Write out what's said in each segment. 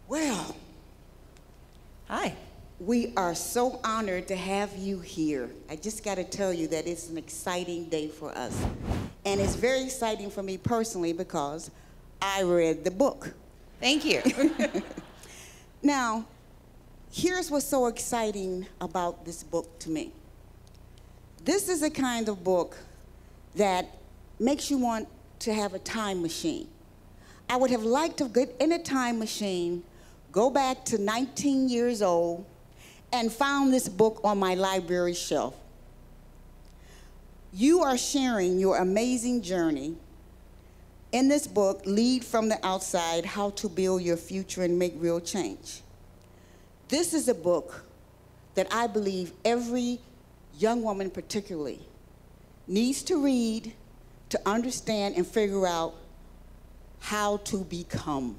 Well, Hi. we are so honored to have you here. I just got to tell you that it's an exciting day for us. And it's very exciting for me personally because I read the book. Thank you. Now, here's what's so exciting about this book to me. This is a kind of book that makes you want to have a time machine. I would have liked to get in a time machine, go back to 19 years old, and found this book on my library shelf. You are sharing your amazing journey. In this book, Lead from the Outside, How to Build Your Future and Make Real Change. This is a book that I believe every young woman particularly needs to read to understand and figure out how to become.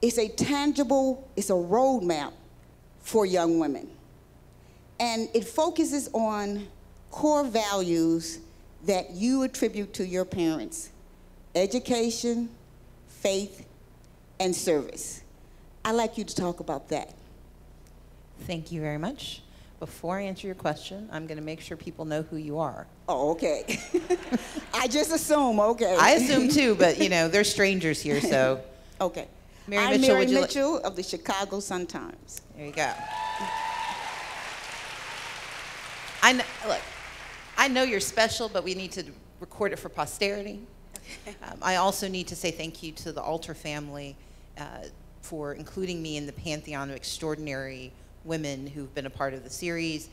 It's a tangible, it's a roadmap for young women. And it focuses on core values that you attribute to your parents: education, faith, and service. I'd like you to talk about that. Thank you very much. Before I answer your question, I'm going to make sure people know who you are. Oh, okay. I just assume, okay. I assume too, but you know, they're strangers here, so. Okay. Mary I'm Mitchell, Mary would you Mitchell of the Chicago Sun-Times. There you go. Look, I know you're special, but we need to record it for posterity. I also need to say thank you to the Alter family for including me in the pantheon of extraordinary women who've been a part of the series,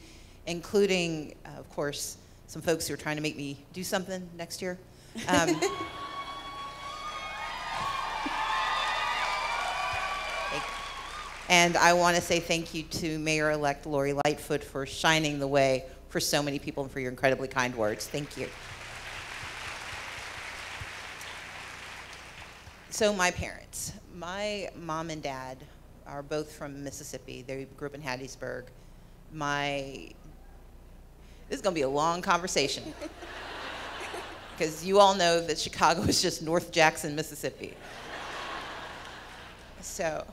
including, of course, some folks who are trying to make me do something next year. And I want to say thank you to Mayor-elect Lori Lightfoot for shining the way for so many people and for your incredibly kind words. Thank you. So my parents, my mom and dad are both from Mississippi. They grew up in Hattiesburg. This is going to be a long conversation because you all know that Chicago is just North Jackson, Mississippi. So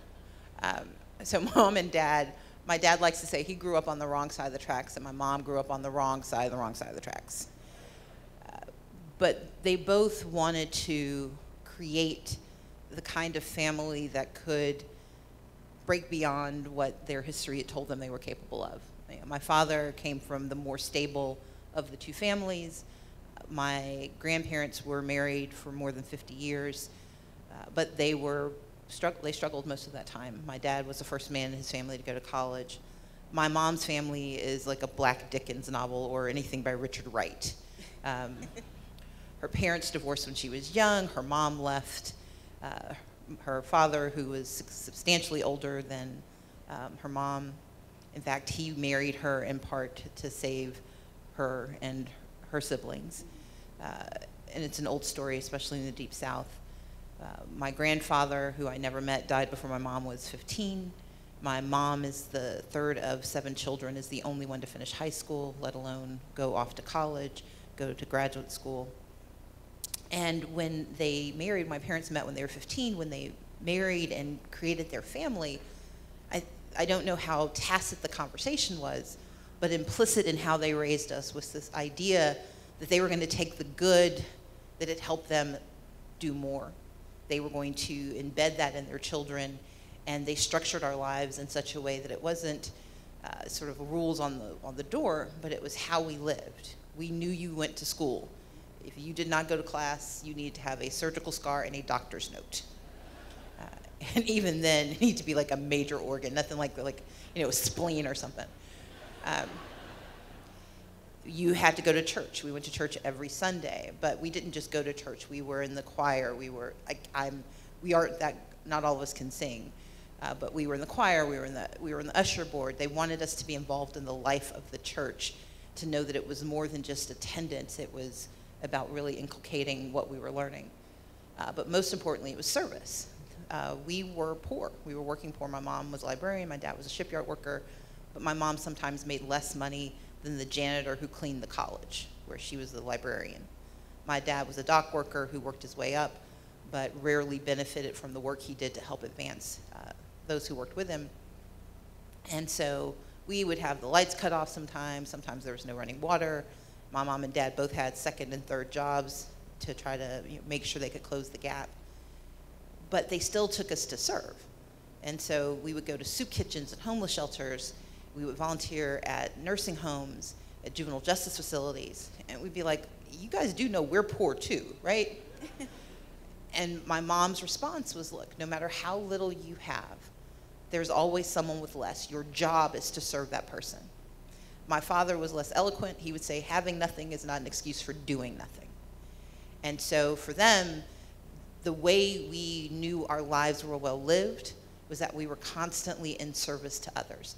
mom and dad, my dad likes to say he grew up on the wrong side of the tracks, and my mom grew up on the wrong side of the tracks. But they both wanted to create the kind of family that could break beyond what their history had told them they were capable of. You know, my father came from the more stable of the two families. My grandparents were married for more than 50 years, but they struggled most of that time. My dad was the first man in his family to go to college. My mom's family is like a Black Dickens novel or anything by Richard Wright. Her parents divorced when she was young. Her mom left. Her father, who was substantially older than her mom, in fact, he married her in part to save her and her siblings. And it's an old story, especially in the Deep South. My grandfather, who I never met, died before my mom was 15. My mom is the third of 7 children, is the only one to finish high school, let alone go off to college, go to graduate school. And when they married, my parents met when they were 15. When they married and created their family, I don't know how tacit the conversation was, but implicit in how they raised us was this idea that they were going to take the good that had helped them do more. They were going to embed that in their children, and they structured our lives in such a way that it wasn't sort of rules on the door, but it was how we lived. We knew you went to school. If you did not go to class, you needed to have a surgical scar and a doctor's note. And even then, it needed to be like a major organ, nothing like you know, a spleen or something. You had to go to church. We went to church every Sunday, but we didn't just go to church. We were in the choir. We aren't that, not all of us can sing, but we were in the choir. We were in the usher board. They wanted us to be involved in the life of the church, to know that it was more than just attendance. It was about really inculcating what we were learning. But most importantly, it was service. We were poor. We were working poor. My mom was a librarian. My dad was a shipyard worker. But my mom sometimes made less money than the janitor who cleaned the college, where she was the librarian. My dad was a dock worker who worked his way up, but rarely benefited from the work he did to help advance those who worked with him. And so we would have the lights cut off sometimes there was no running water. My mom and dad both had second and third jobs to try to make sure they could close the gap. But they still took us to serve. And so we would go to soup kitchens and homeless shelters. We would volunteer at nursing homes, at juvenile justice facilities. And we'd be like, you guys do know we're poor too, right? And my mom's response was, look, no matter how little you have, there's always someone with less. Your job is to serve that person. My father was less eloquent. He would say, having nothing is not an excuse for doing nothing. And so for them, the way we knew our lives were well lived was that we were constantly in service to others.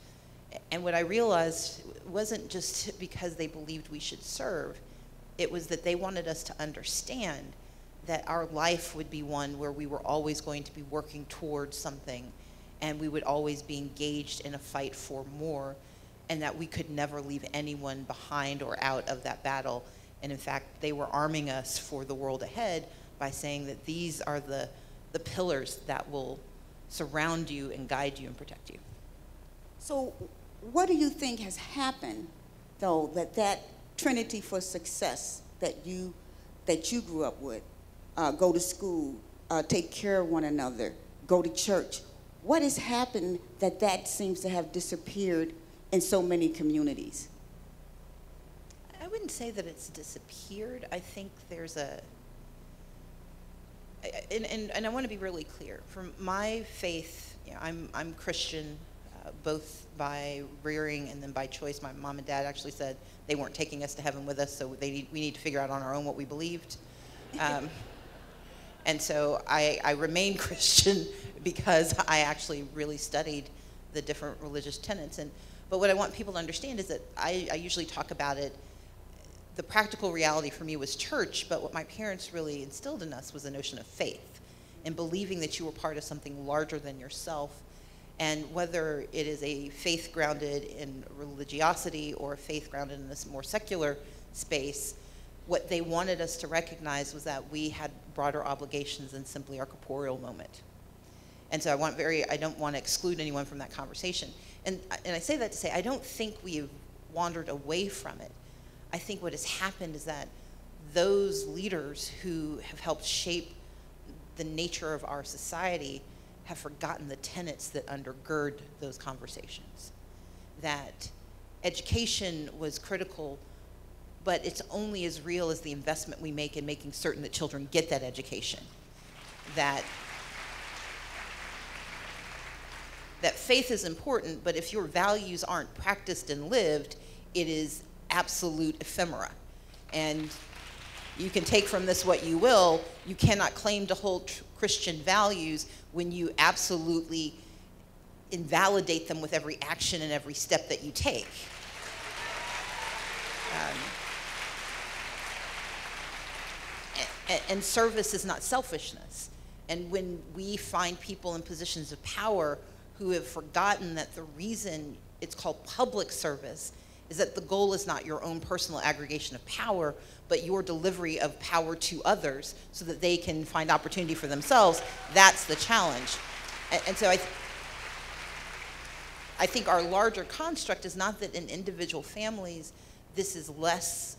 And what I realized wasn't just because they believed we should serve, it was that they wanted us to understand that our life would be one where we were always going to be working towards something, and we would always be engaged in a fight for more, and that we could never leave anyone behind or out of that battle. And in fact, they were arming us for the world ahead by saying that these are the pillars that will surround you and guide you and protect you. So what do you think has happened, though, that trinity for success that you grew up with, go to school, take care of one another, go to church, what has happened that seems to have disappeared in so many communities? I wouldn't say that it's disappeared. I think there's and I want to be really clear. From my faith, I'm Christian, both by rearing and then by choice. My mom and dad actually said they weren't taking us to heaven with us, so we need to figure out on our own what we believed. And so I remain Christian because I actually really studied the different religious tenets. But what I want people to understand is that I usually talk about it. The practical reality for me was church, but what my parents really instilled in us was the notion of faith and believing that you were part of something larger than yourself. And whether it is a faith grounded in religiosity or a faith grounded in this more secular space, what they wanted us to recognize was that we had broader obligations than simply our corporeal moment. And so I don't want to exclude anyone from that conversation. And I say that to say, I don't think we've wandered away from it. I think what has happened is that those leaders who have helped shape the nature of our society have forgotten the tenets that undergird those conversations. That education was critical, but it's only as real as the investment we make in making certain that children get that education. That faith is important, but if your values aren't practiced and lived, it is absolute ephemera. And you can take from this what you will. You cannot claim to hold Christian values when you absolutely invalidate them with every action and every step that you take. And service is not selfishness. And when we find people in positions of power who have forgotten that the reason it's called public service is that the goal is not your own personal aggregation of power, but your delivery of power to others so that they can find opportunity for themselves, that's the challenge. And so I think our larger construct is not that in individual families this is less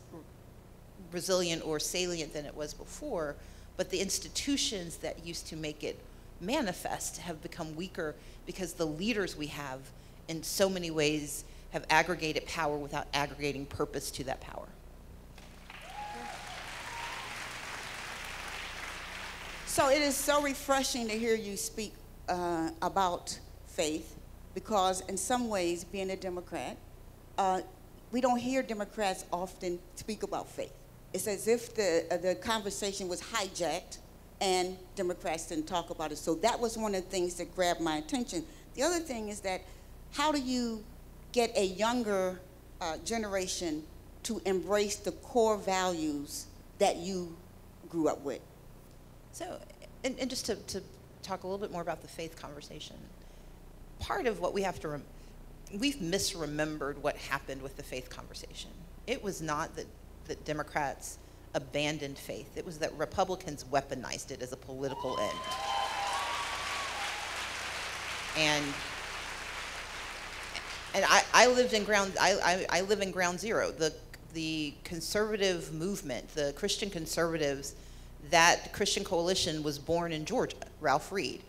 resilient or salient than it was before, but the institutions that used to make it manifest have become weaker because the leaders we have in so many ways have aggregated power without aggregating purpose to that power. So it is so refreshing to hear you speak about faith, because in some ways, being a Democrat, we don't hear Democrats often speak about faith. It's as if the conversation was hijacked and Democrats didn't talk about it. So that was one of the things that grabbed my attention. The other thing is that how do you get a younger generation to embrace the core values that you grew up with? So, and just to talk a little bit more about the faith conversation, part of what we have to, we've misremembered what happened with the faith conversation. It was not that Democrats abandoned faith. It was that Republicans weaponized it as a political end. And I lived in I live in ground zero. The conservative movement, the Christian conservatives, that Christian coalition was born in Georgia. Ralph Reed,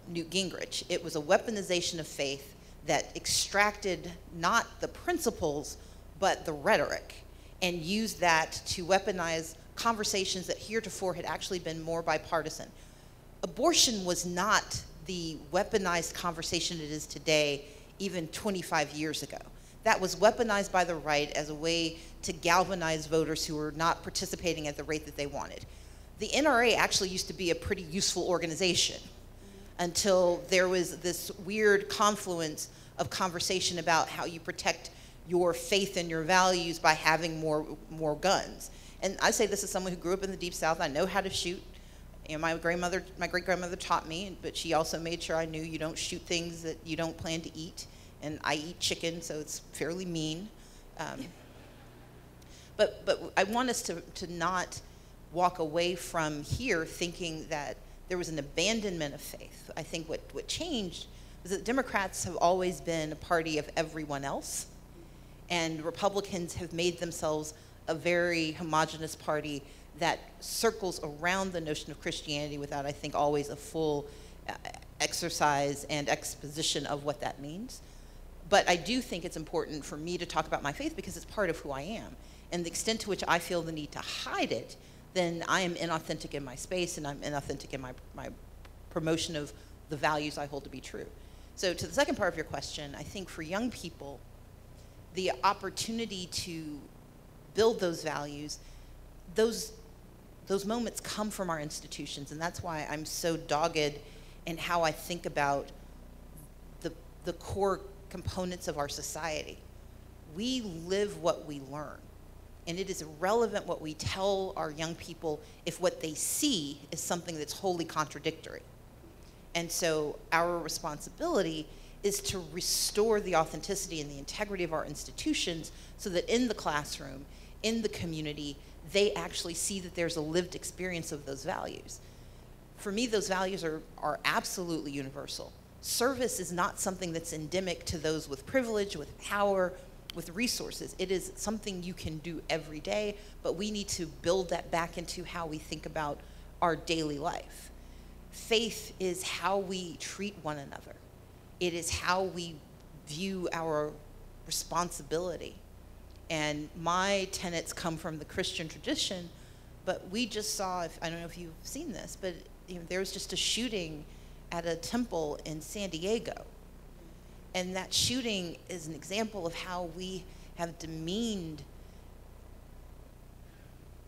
Newt Gingrich. It was a weaponization of faith that extracted not the principles, but the rhetoric, and used that to weaponize conversations that heretofore had actually been more bipartisan. Abortion was not the weaponized conversation it is today, even 25 years ago. That was weaponized by the right as a way to galvanize voters who were not participating at the rate that they wanted. The NRA actually used to be a pretty useful organization until there was this weird confluence of conversation about how you protect your faith and your values by having more guns. And I say this as someone who grew up in the Deep South. I know how to shoot. You know, my great-grandmother taught me, but she also made sure I knew you don't shoot things that you don't plan to eat. And I eat chicken, so it's fairly mean. But I want us to not walk away from here thinking that there was an abandonment of faith. I think what changed was that Democrats have always been a party of everyone else, and Republicans have made themselves a very homogenous party that circles around the notion of Christianity without, I think, always a full exercise and exposition of what that means. But I do think it's important for me to talk about my faith because it's part of who I am. And the extent to which I feel the need to hide it, then I am inauthentic in my space and I'm inauthentic in my promotion of the values I hold to be true. So to the second part of your question, I think for young people, the opportunity to build those values, those moments come from our institutions, and that's why I'm so dogged in how I think about the core components of our society. We live what we learn, and it is irrelevant what we tell our young people if what they see is something that's wholly contradictory. And so our responsibility is to restore the authenticity and the integrity of our institutions so that in the classroom, in the community, they actually see that there's a lived experience of those values. For me, those values are absolutely universal. Service is not something that's endemic to those with privilege, with power, with resources. It is something you can do every day, but we need to build that back into how we think about our daily life. Faith is how we treat one another. It is how we view our responsibility. And my tenets come from the Christian tradition, but we just saw, I don't know if you've seen this, but there was just a shooting at a temple in San Diego. And that shooting is an example of how we have demeaned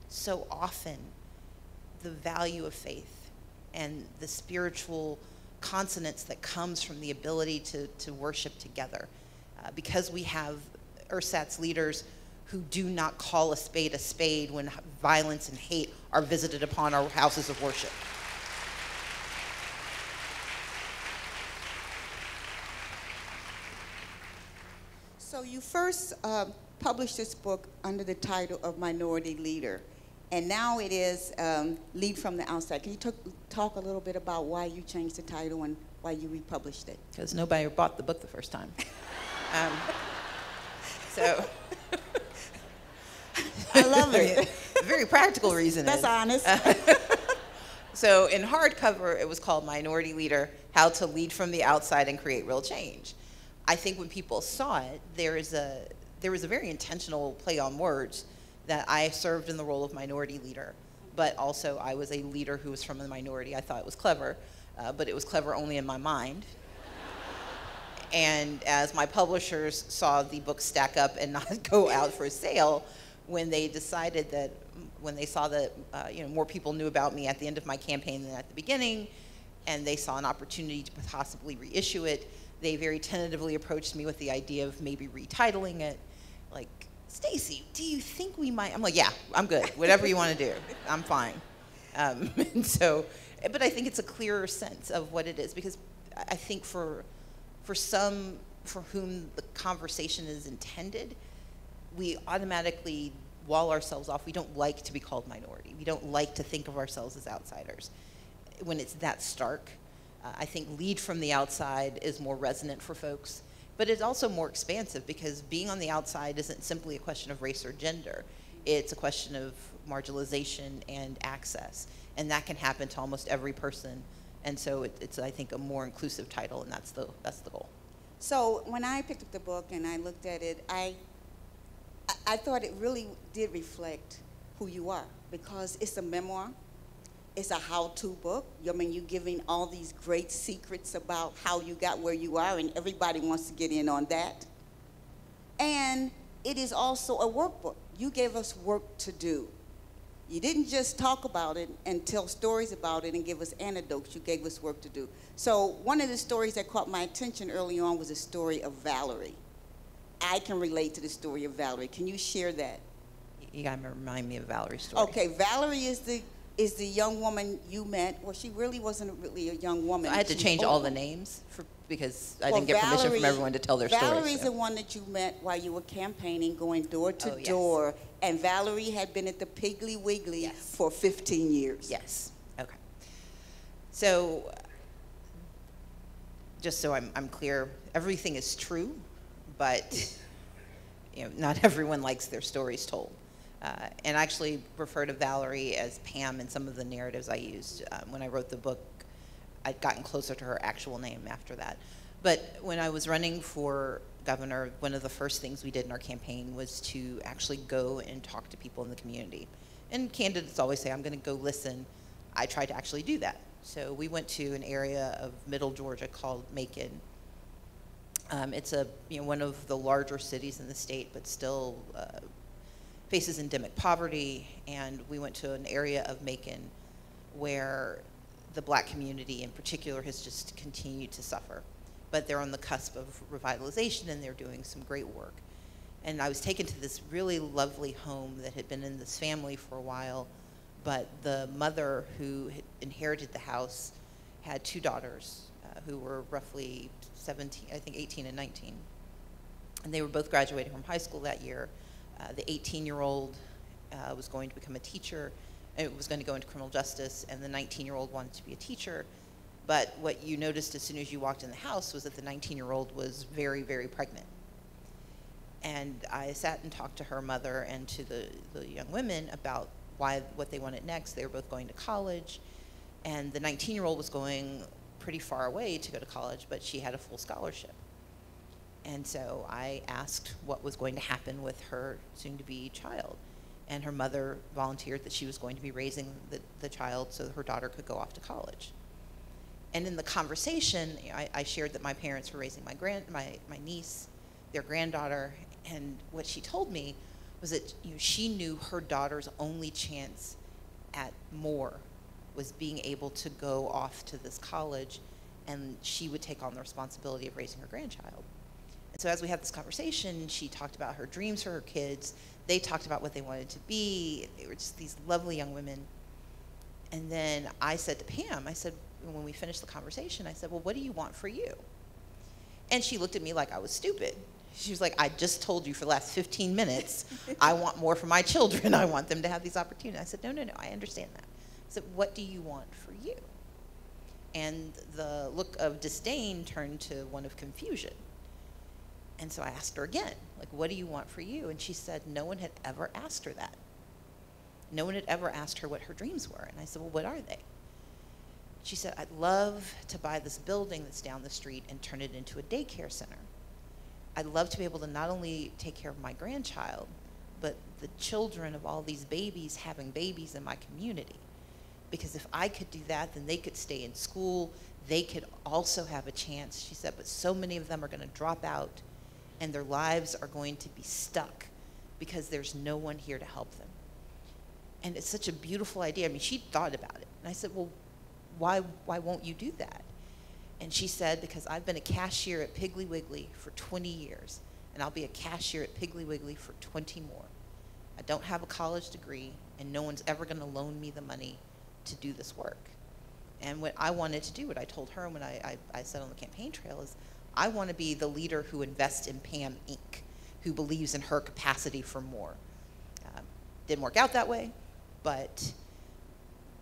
so often the value of faith and the spiritual consonance that comes from the ability to worship together. Because we have ersatz leaders who do not call a spade when violence and hate are visited upon our houses of worship. So you first published this book under the title of Minority Leader, and now it is Lead from the Outside. Can you talk a little bit about why you changed the title and why you republished it? Because nobody bought the book the first time. So I love it. Very practical reason. That's honest. So in hardcover, it was called Minority Leader, How to Lead from the Outside and Create Real Change. I think when people saw it, there was a very intentional play on words that I served in the role of minority leader, but also I was a leader who was from the minority. I thought it was clever, but it was clever only in my mind. And as my publishers saw the book stack up and not go out for sale, when they decided that, when they saw that more people knew about me at the end of my campaign than at the beginning, and they saw an opportunity to possibly reissue it, they very tentatively approached me with the idea of maybe retitling it, like, Stacey, do you think we might? I'm like, yeah, I'm good. Whatever you want to do, I'm fine. And so, but I think it's a clearer sense of what it is, because I think for some for whom the conversation is intended, we automatically wall ourselves off. We don't like to be called minority. We don't like to think of ourselves as outsiders. When it's that stark, I think lead from the outside is more resonant for folks, but it's also more expansive because being on the outside isn't simply a question of race or gender. It's a question of marginalization and access, and that can happen to almost every person. And so it's I think, a more inclusive title, and that's the goal. So when I picked up the book and I looked at it, I thought it really did reflect who you are, because it's a memoir. It's a how-to book. I mean, you're giving all these great secrets about how you got where you are, and everybody wants to get in on that. And it is also a workbook. You gave us work to do. You didn't just talk about it and tell stories about it and give us anecdotes. You gave us work to do. So one of the stories that caught my attention early on was the story of Valerie. I can relate to the story of Valerie. Can you share that? You gotta remind me of Valerie's story. Okay, Valerie is the young woman you met. Well, she really wasn't really a young woman. So I had to change all the names because I didn't get permission from everyone to tell their stories. Valerie's the one that you met while you were campaigning, going door to door. And Valerie had been at the Piggly Wiggly for 15 years. Yes. Okay. So, just so I'm clear, everything is true, but not everyone likes their stories told. And I actually refer to Valerie as Pam in some of the narratives I used. When I wrote the book, I'd gotten closer to her actual name after that. But when I was running for governor, one of the first things we did in our campaign was to actually go and talk to people in the community. And candidates always say, I'm going to go listen. I tried to actually do that. So we went to an area of middle Georgia called Macon. It's one of the larger cities in the state, but still faces endemic poverty, and we went to an area of Macon where the black community in particular has just continued to suffer. But they're on the cusp of revitalization, and they're doing some great work. And I was taken to this really lovely home that had been in this family for a while, but the mother who had inherited the house had two daughters who were roughly 17, I think 18 and 19. And they were both graduating from high school that year. The 18-year-old was going to become a teacher, and was going to go into criminal justice, and the 19-year-old wanted to be a teacher. But what you noticed as soon as you walked in the house was that the 19-year-old was very, very pregnant. And I sat and talked to her mother and to the young women about what they wanted next. They were both going to college, and the 19-year-old was going pretty far away to go to college, but she had a full scholarship. And so I asked what was going to happen with her soon-to-be child. And her mother volunteered that she was going to be raising the child so that her daughter could go off to college. And in the conversation, I shared that my parents were raising my niece, their granddaughter, and what she told me was that she knew her daughter's only chance at more was being able to go off to this college, and she would take on the responsibility of raising her grandchild. And so as we had this conversation, she talked about her dreams for her kids. They talked about what they wanted to be. They were just these lovely young women. And then I said to Pam, I said, when we finished the conversation, I said, well, what do you want for you? And she looked at me like I was stupid. She was like, I just told you for the last 15 minutes, I want more for my children. I want them to have these opportunities. I said, no, I understand that. I said, what do you want for you? And the look of disdain turned to one of confusion. And so I asked her again, like, what do you want for you? And she said no one had ever asked her that. No one had ever asked her what her dreams were. And I said, well, what are they? She said, I'd love to buy this building that's down the street and turn it into a daycare center. I'd love to be able to not only take care of my grandchild, but the children of all these babies having babies in my community. Because if I could do that, then they could stay in school. They could also have a chance, she said, but so many of them are going to drop out, and their lives are going to be stuck because there's no one here to help them. And it's such a beautiful idea. I mean, she thought about it. And I said, well, why won't you do that? And she said, because I've been a cashier at Piggly Wiggly for 20 years, and I'll be a cashier at Piggly Wiggly for 20 more. I don't have a college degree, and no one's ever going to loan me the money to do this work. And what I wanted to do, what I told her when I said on the campaign trail is, I want to be the leader who invests in Pam Inc., who believes in her capacity for more. didn't work out that way, but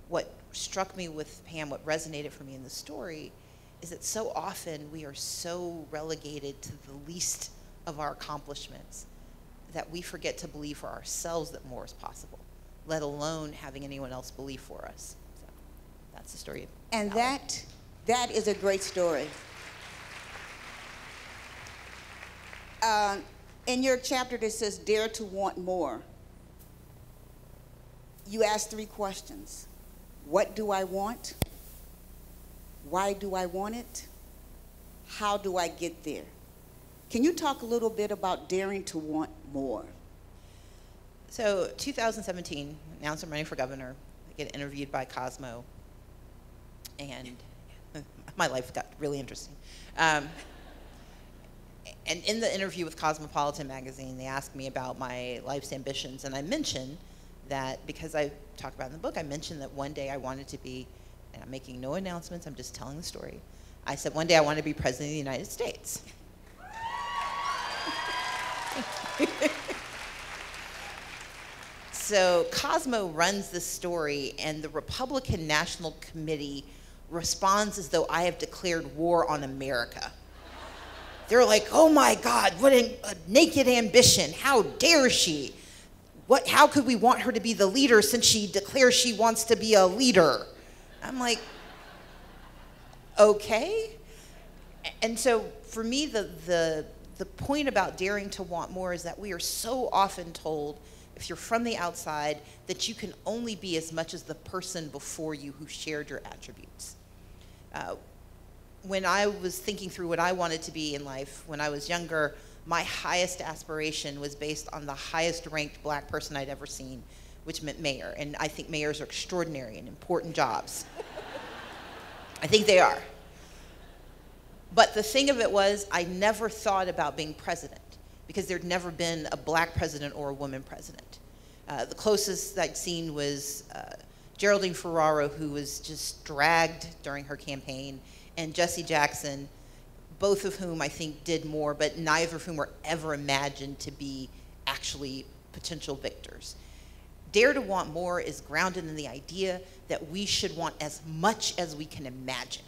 what struck me with Pam, what resonated for me in the story, is that so often we are so relegated to the least of our accomplishments that we forget to believe for ourselves that more is possible, let alone having anyone else believe for us. So that's the story. And that is a great story. In your chapter that says, Dare to Want More, you ask 3 questions. What do I want? Why do I want it? How do I get there? Can you talk a little bit about daring to want more? So 2017, announced I'm running for governor. I get interviewed by Cosmo, and my life got really interesting. And in the interview with Cosmopolitan magazine, they asked me about my life's ambitions, and I mentioned that, because I talk about in the book, I mentioned that one day I wanted to be, and I'm making no announcements, I'm just telling the story. I said one day I wanted to be president of the United States. So Cosmo runs this story, and the Republican National Committee responds as though I have declared war on America. They're like, oh my God, what a naked ambition. How dare she? How could we want her to be the leader since she declares she wants to be a leader? I'm like, okay. And so for me, the point about daring to want more is that we are so often told, if you're from the outside, that you can only be as much as the person before you who shared your attributes. When I was thinking through what I wanted to be in life when I was younger, my highest aspiration was based on the highest ranked black person I'd ever seen, which meant mayor. And I think mayors are extraordinary and important jobs. I think they are. But the thing of it was, I never thought about being president because there'd never been a black president or a woman president. The closest I'd seen was Geraldine Ferraro, who was just dragged during her campaign, and Jesse Jackson, both of whom I think did more, but neither of whom were ever imagined to be actually potential victors. Dare to Want More is grounded in the idea that we should want as much as we can imagine,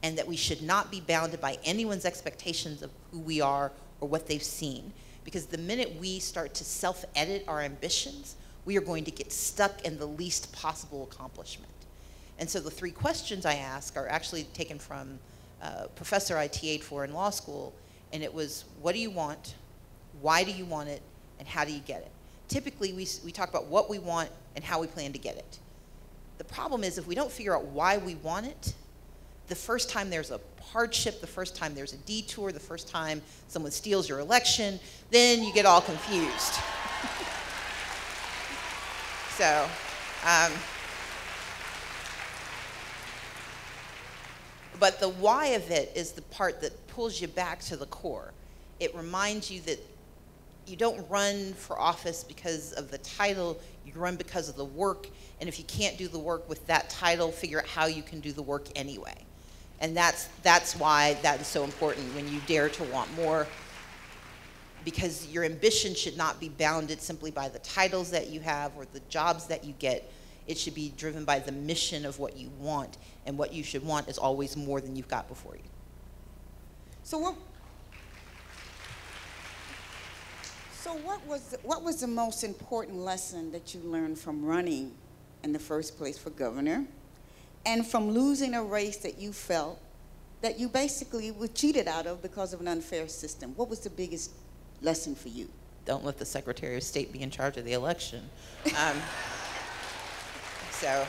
and that we should not be bounded by anyone's expectations of who we are or what they've seen. Because the minute we start to self-edit our ambitions, we are going to get stuck in the least possible accomplishment. And so the 3 questions I ask are actually taken from a professor I TA'd for in law school, and it was, what do you want, why do you want it, and how do you get it? Typically, we talk about what we want and how we plan to get it. The problem is, if we don't figure out why we want it, the first time there's a hardship, the first time there's a detour, the first time someone steals your election, then you get all confused. So, but the why of it is the part that pulls you back to the core. It reminds you that you don't run for office because of the title, you run because of the work, and if you can't do the work with that title, figure out how you can do the work anyway. And that's why that is so important when you dare to want more, because your ambition should not be bounded simply by the titles that you have or the jobs that you get. It should be driven by the mission of what you want, and what you should want is always more than you've got before you. So what was the most important lesson that you learned from running in the first place for governor, and from losing a race that you felt that you basically were cheated out of because of an unfair system? What was the biggest lesson for you? Don't let the Secretary of State be in charge of the election. So,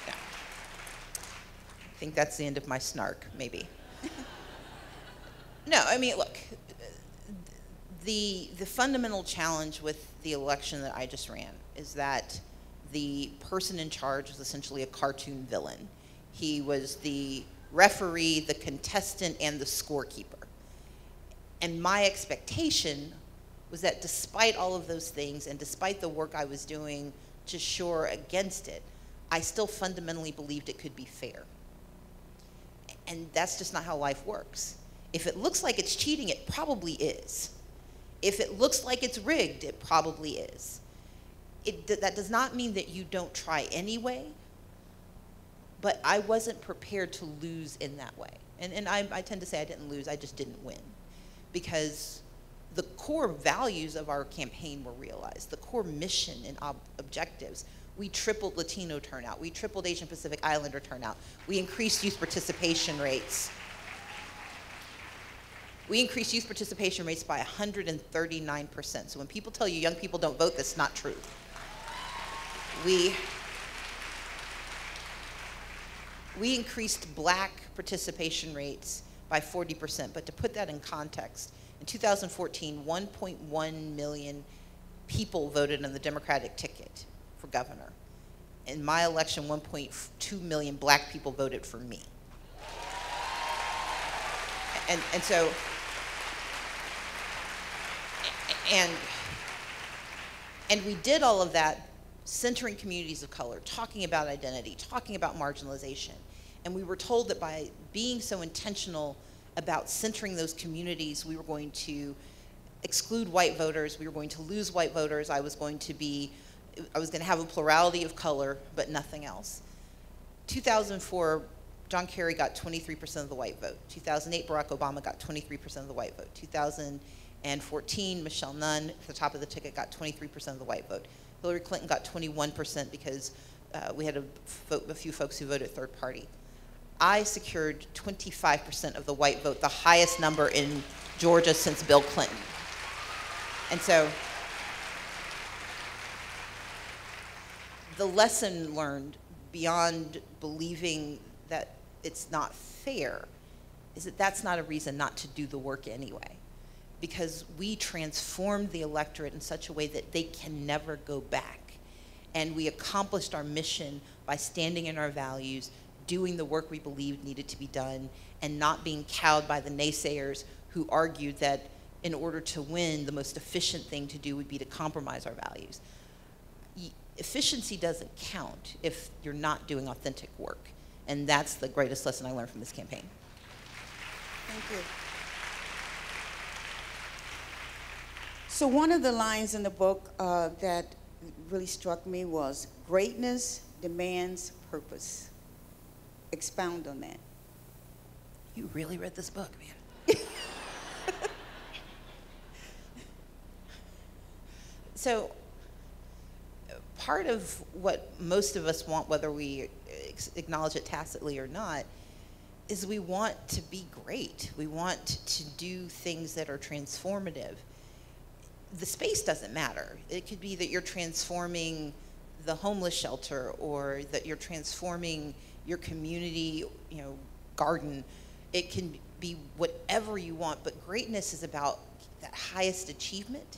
yeah. I think that's the end of my snark, maybe. No, I mean, look, the fundamental challenge with the election that I just ran is that the person in charge was essentially a cartoon villain. He was the referee, the contestant, and the scorekeeper. And my expectation was that despite all of those things, and despite the work I was doing to shore against it, I still fundamentally believed it could be fair. And that's just not how life works. If it looks like it's cheating, it probably is. If it looks like it's rigged, it probably is. that does not mean that you don't try anyway, but I wasn't prepared to lose in that way. And I tend to say I didn't lose, I just didn't win. Because the core values of our campaign were realized, the core mission and objectives. We tripled Latino turnout, we tripled Asian Pacific Islander turnout, we increased youth participation rates. We increased youth participation rates by 139%. So when people tell you young people don't vote, that's not true. We increased black participation rates by 40%, but to put that in context, in 2014, 1.1 million people voted on the Democratic ticket for governor. In my election, 1.2 million black people voted for me. And so, and we did all of that centering communities of color, talking about identity, talking about marginalization. And we were told that by being so intentional about centering those communities, we were going to exclude white voters, we were going to lose white voters, I was going to have a plurality of color, but nothing else. 2004, John Kerry got 23% of the white vote. 2008, Barack Obama got 23% of the white vote. 2014, Michelle Nunn, at the top of the ticket, got 23% of the white vote. Hillary Clinton got 21% because we had a few folks who voted third party. I secured 25% of the white vote, the highest number in Georgia since Bill Clinton. And so the lesson learned beyond believing that it's not fair is that that's not a reason not to do the work anyway. Because we transformed the electorate in such a way that they can never go back. And we accomplished our mission by standing in our values, doing the work we believed needed to be done, and not being cowed by the naysayers who argued that in order to win, the most efficient thing to do would be to compromise our values. Efficiency doesn't count if you're not doing authentic work. And that's the greatest lesson I learned from this campaign. Thank you. So one of the lines in the book that really struck me was, greatness demands purpose. Expound on that. You really read this book, man. So part of what most of us want, whether we acknowledge it tacitly or not, is we want to be great. We want to do things that are transformative. The space doesn't matter. It could be that you're transforming the homeless shelter, or that you're transforming your community, garden. It can be whatever you want, but greatness is about that highest achievement.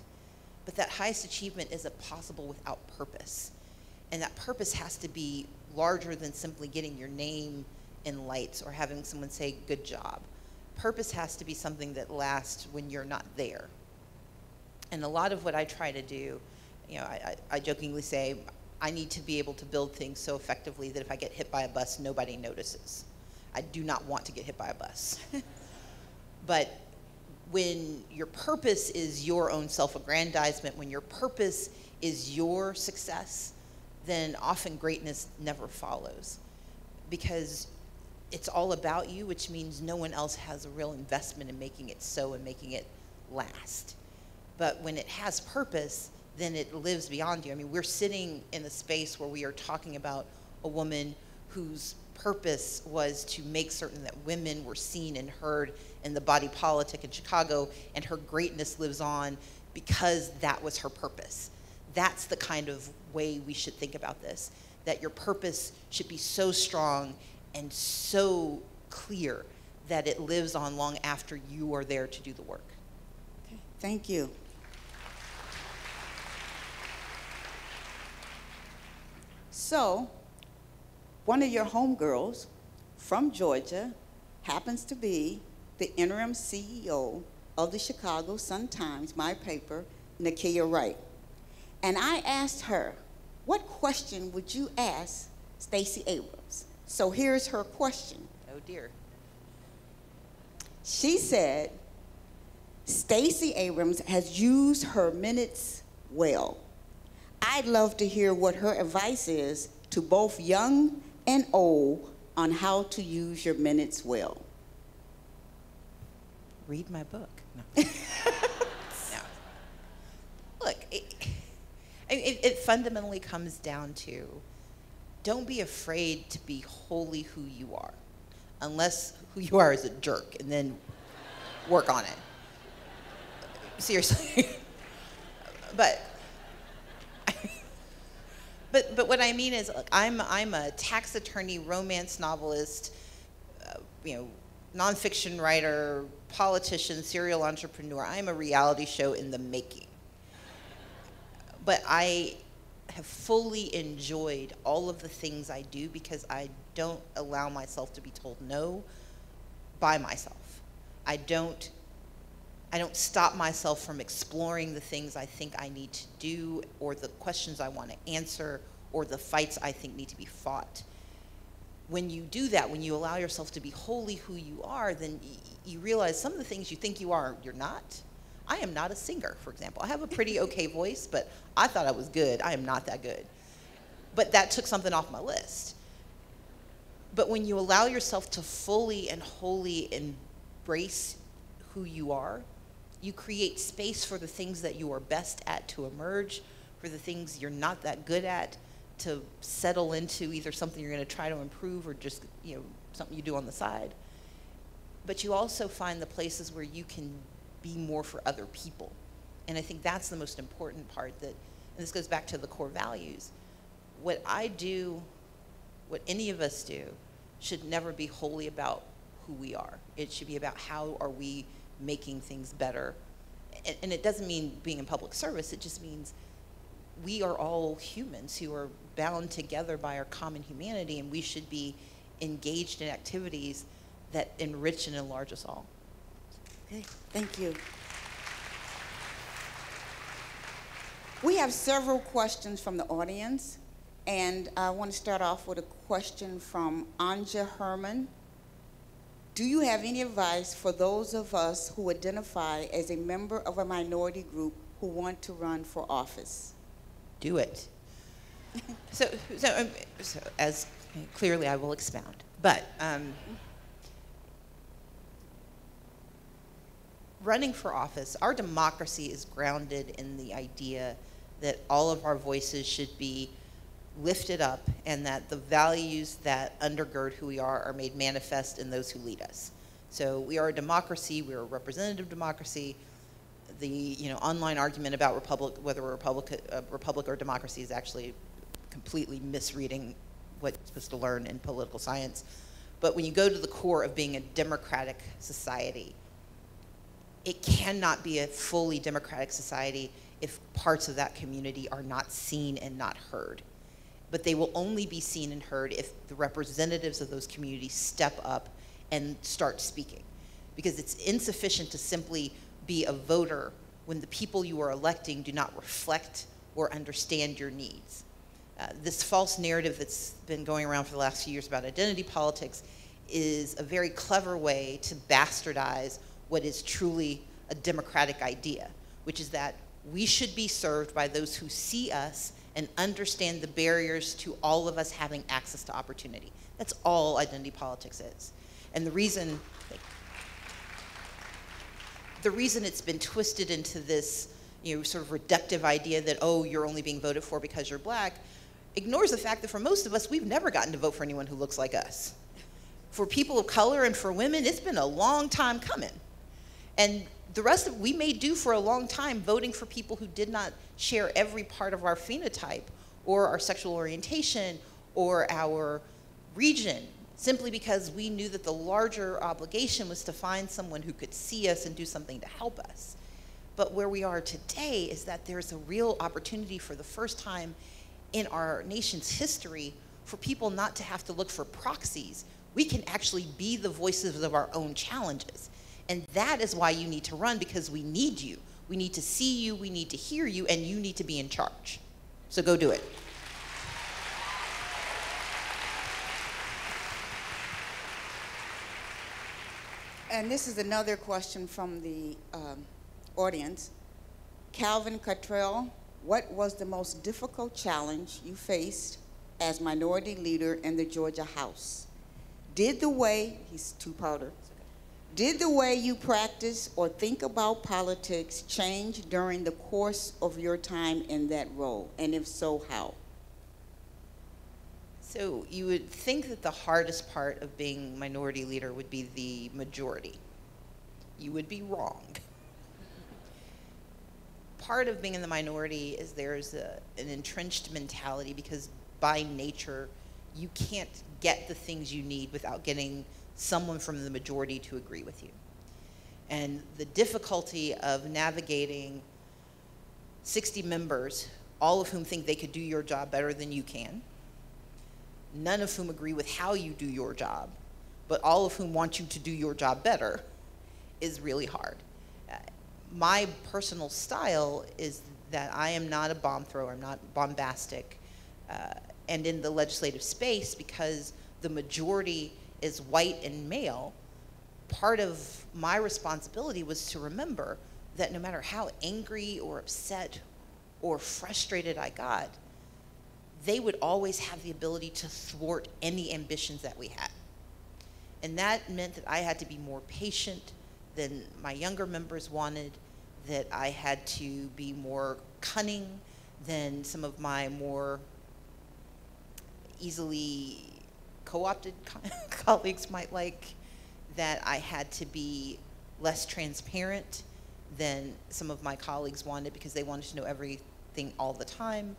But that highest achievement isn't possible without purpose. And that purpose has to be larger than simply getting your name in lights or having someone say, good job. Purpose has to be something that lasts when you're not there. And a lot of what I try to do, I jokingly say, I need to be able to build things so effectively that if I get hit by a bus, nobody notices. I do not want to get hit by a bus. But when your purpose is your own self-aggrandizement, when your purpose is your success, then often greatness never follows. Because it's all about you, which means no one else has a real investment in making it so and making it last. But when it has purpose, then it lives beyond you. I mean, we're sitting in a space where we are talking about a woman whose purpose was to make certain that women were seen and heard in the body politic in Chicago, and her greatness lives on because that was her purpose. That's the kind of way we should think about this, that your purpose should be so strong and so clear that it lives on long after you are there to do the work. Okay. Thank you. So, one of your homegirls from Georgia happens to be the interim CEO of the Chicago Sun-Times, my paper, Nakia Wright. And I asked her, what question would you ask Stacey Abrams? So here's her question. Oh dear. She said, Stacey Abrams has used her minutes well. I'd love to hear what her advice is to both young and old on how to use your minutes well. Read my book. No. No. Look, it fundamentally comes down to, don't be afraid to be wholly who you are, unless who you are is a jerk, and then work on it. Seriously. But what I mean is, look, I'm a tax attorney, romance novelist, nonfiction writer, politician, serial entrepreneur. I'm a reality show in the making. But I have fully enjoyed all of the things I do because I don't allow myself to be told no by myself. I don't stop myself from exploring the things I think I need to do, or the questions I want to answer, or the fights I think need to be fought. When you do that, when you allow yourself to be wholly who you are, then you realize some of the things you think you are, you're not. I am not a singer, for example. I have a pretty okay voice, but I thought I was good. I am not that good. But that took something off my list. But when you allow yourself to fully and wholly embrace who you are, you create space for the things that you are best at to emerge, for the things you're not that good at to settle into either something you're going to try to improve or just something you do on the side. But you also find the places where you can be more for other people. And I think that's the most important part, and this goes back to the core values. What I do, what any of us do, should never be wholly about who we are. It should be about how are we making things better. And it doesn't mean being in public service, it just means we are all humans who are bound together by our common humanity, and we should be engaged in activities that enrich and enlarge us all. Okay, thank you. We have several questions from the audience, and I want to start off with a question from Anja Herman. Do you have any advice for those of us who identify as a member of a minority group who want to run for office? Do it. So as clearly I will expound, but running for office, our democracy is grounded in the idea that all of our voices should be lifted up, and that the values that undergird who we are made manifest in those who lead us. So we are a democracy, we're a representative democracy. The online argument about whether we're a republic or democracy is actually completely misreading what you're supposed to learn in political science. But when you go to the core of being a democratic society, it cannot be a fully democratic society if parts of that community are not seen and not heard. But they will only be seen and heard if the representatives of those communities step up and start speaking. Because it's insufficient to simply be a voter when the people you are electing do not reflect or understand your needs. This false narrative that's been going around for the last few years about identity politics is a very clever way to bastardize what is truly a democratic idea, which is that we should be served by those who see us and understand the barriers to all of us having access to opportunity. That's all identity politics is. And the reason it's been twisted into this sort of reductive idea that, oh, you're only being voted for because you're black, ignores the fact that for most of us, we've never gotten to vote for anyone who looks like us. For people of color and for women, it's been a long time coming. And the rest of we may do for a long time voting for people who did not share every part of our phenotype or our sexual orientation or our region, simply because we knew that the larger obligation was to find someone who could see us and do something to help us. But where we are today is that there's a real opportunity for the first time in our nation's history for people not to have to look for proxies. We can actually be the voices of our own challenges. And that is why you need to run, because we need you. We need to see you, we need to hear you, and you need to be in charge. So go do it. And this is another question from the audience. Calvin Cottrell What was the most difficult challenge you faced as minority leader in the Georgia House? Did the way, he's two-parter, did the way you practice or think about politics change during the course of your time in that role? And if so, how? So you would think that the hardest part of being minority leader would be the majority. You would be wrong. Part of being in the minority is there's an entrenched mentality, because by nature, you can't get the things you need without getting someone from the majority to agree with you. And the difficulty of navigating 60 members, all of whom think they could do your job better than you can, none of whom agree with how you do your job, but all of whom want you to do your job better, is really hard. My personal style is that I am not a bomb thrower, I'm not bombastic, and in the legislative space, because the majority is white and male, part of my responsibility was to remember that no matter how angry or upset or frustrated I got, they would always have the ability to thwart any ambitions that we had. And that meant that I had to be more patient than my younger members wanted, that I had to be more cunning than some of my more easily co-opted colleagues might like, that I had to be less transparent than some of my colleagues wanted, because they wanted to know everything all the time.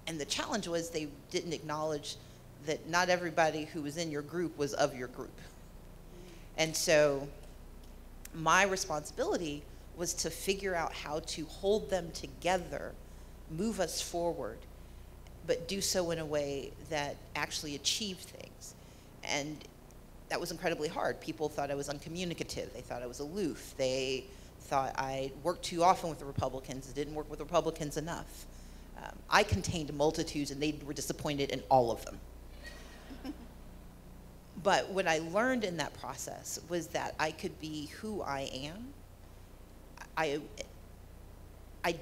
And the challenge was they didn't acknowledge that not everybody who was in your group was of your group. And so my responsibility was to figure out how to hold them together, move us forward, but do so in a way that actually achieved things. And that was incredibly hard. People thought I was uncommunicative. They thought I was aloof. They thought I worked too often with the Republicans, didn't work with Republicans enough. I contained multitudes, and they were disappointed in all of them. But what I learned in that process was that I could be who I am. I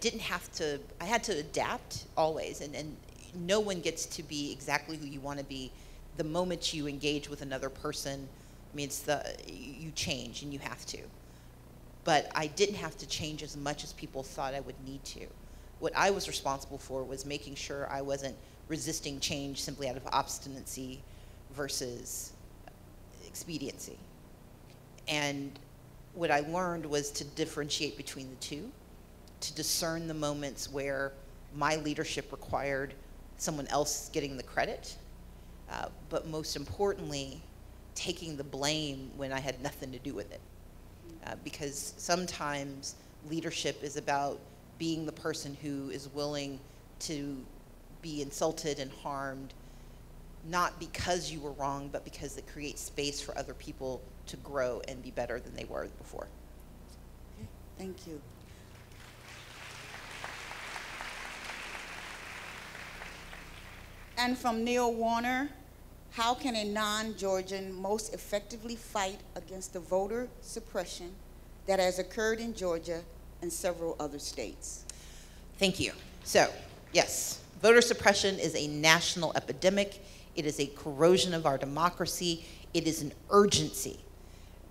didn't have to, I had to adapt always, and no one gets to be exactly who you want to be. The moment you engage with another person, I mean, you change, and you have to. But I didn't have to change as much as people thought I would need to. What I was responsible for was making sure I wasn't resisting change simply out of obstinacy versus expediency. And what I learned was to differentiate between the two, to discern the moments where my leadership required someone else getting the credit, but most importantly, taking the blame when I had nothing to do with it. Because sometimes leadership is about being the person who is willing to be insulted and harmed, not because you were wrong, but because it creates space for other people to grow and be better than they were before. Okay, thank you. And from Neil Warner, how can a non-Georgian most effectively fight against the voter suppression that has occurred in Georgia and several other states? Thank you. So, yes, voter suppression is a national epidemic. It is a corrosion of our democracy. It is an urgency.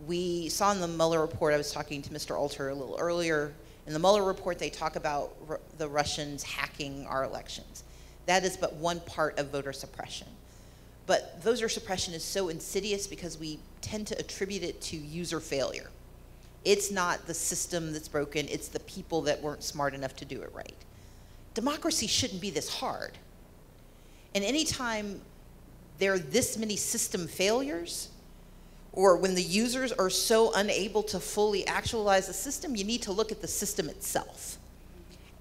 We saw in the Mueller report, I was talking to Mr. Alter a little earlier, in the Mueller report they talk about the Russians hacking our elections. That is but one part of voter suppression. But voter suppression is so insidious because we tend to attribute it to user failure. It's not the system that's broken, it's the people that weren't smart enough to do it right. Democracy shouldn't be this hard. And anytime there are this many system failures, or when the users are so unable to fully actualize the system, you need to look at the system itself.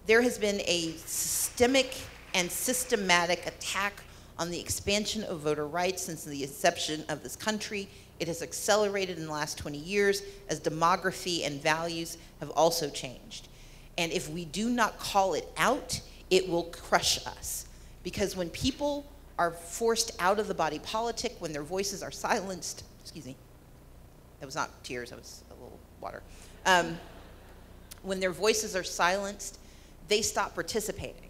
There has been a systemic and systematic attack on the expansion of voter rights since the inception of this country. It has accelerated in the last 20 years as demography and values have also changed. And if we do not call it out, it will crush us. Because when people are forced out of the body politic, when their voices are silenced, excuse me, that was not tears, that was a little water. When their voices are silenced, they stop participating,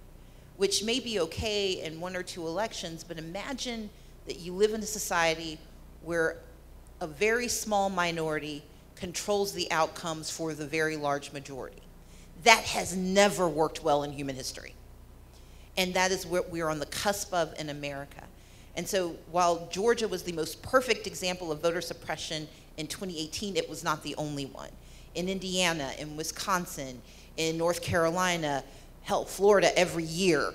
which may be okay in 1 or 2 elections, but imagine that you live in a society where a very small minority controls the outcomes for the very large majority. That has never worked well in human history. And that is what we're on the cusp of in America. And so while Georgia was the most perfect example of voter suppression in 2018, it was not the only one. In Indiana, in Wisconsin, in North Carolina, hell, Florida every year,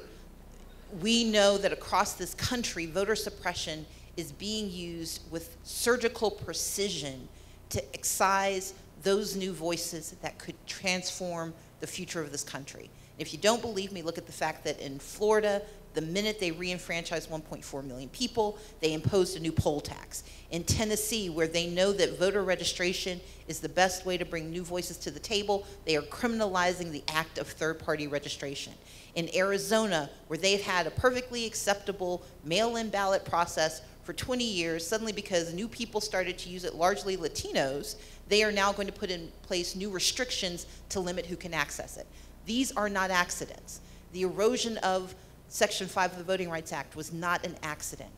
we know that across this country, voter suppression is being used with surgical precision to excise those new voices that could transform the future of this country. If you don't believe me, look at the fact that in Florida, the minute they re-enfranchised 1.4 million people, they imposed a new poll tax. In Tennessee, where they know that voter registration is the best way to bring new voices to the table, they are criminalizing the act of third-party registration. In Arizona, where they've had a perfectly acceptable mail-in ballot process for 20 years, suddenly because new people started to use it, largely Latinos, they are now going to put in place new restrictions to limit who can access it. These are not accidents. The erosion of Section 5 of the Voting Rights Act was not an accident.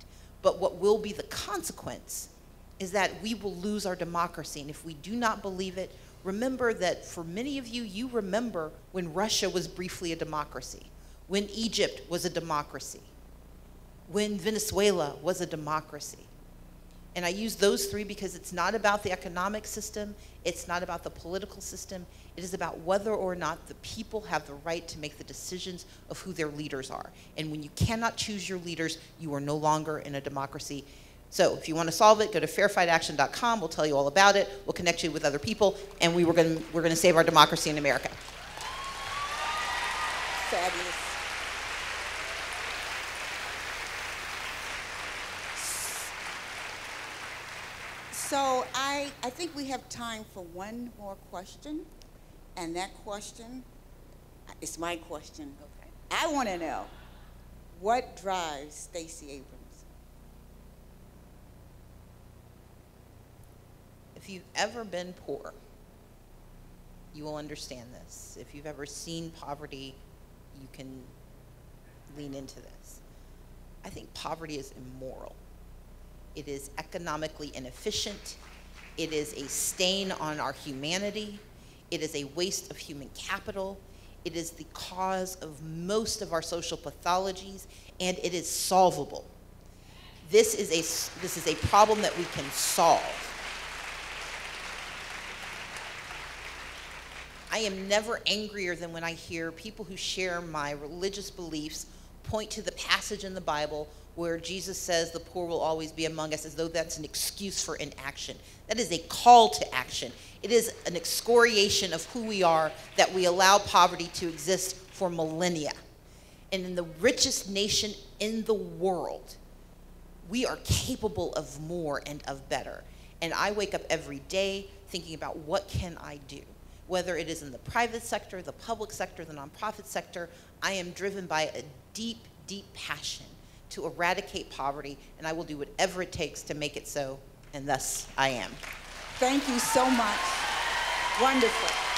But what will be the consequence is that we will lose our democracy. And if we do not believe it, remember that for many of you, you remember when Russia was briefly a democracy, when Egypt was a democracy, when Venezuela was a democracy. And I use those 3 because it's not about the economic system, it's not about the political system, it is about whether or not the people have the right to make the decisions of who their leaders are. And when you cannot choose your leaders, you are no longer in a democracy. So if you want to solve it, go to fairfightaction.com, we'll tell you all about it, we'll connect you with other people, and we're going to save our democracy in America. Fabulous. So I think we have time for one more question, and that question is my question. Okay. I want to know, what drives Stacey Abrams? If you've ever been poor, you will understand this. If you've ever seen poverty, you can lean into this. I think poverty is immoral. It is economically inefficient. It is a stain on our humanity. It is a waste of human capital. It is the cause of most of our social pathologies, and it is solvable. This is a problem that we can solve. I am never angrier than when I hear people who share my religious beliefs point to the passage in the Bible where Jesus says the poor will always be among us, as though that's an excuse for inaction. That is a call to action. It is an excoriation of who we are that we allow poverty to exist for millennia. And in the richest nation in the world, we are capable of more and of better. And I wake up every day thinking about, what can I do? Whether it is in the private sector, the public sector, the nonprofit sector, I am driven by a deep, deep passion to eradicate poverty, and I will do whatever it takes to make it so, and thus I am. Thank you so much. Wonderful.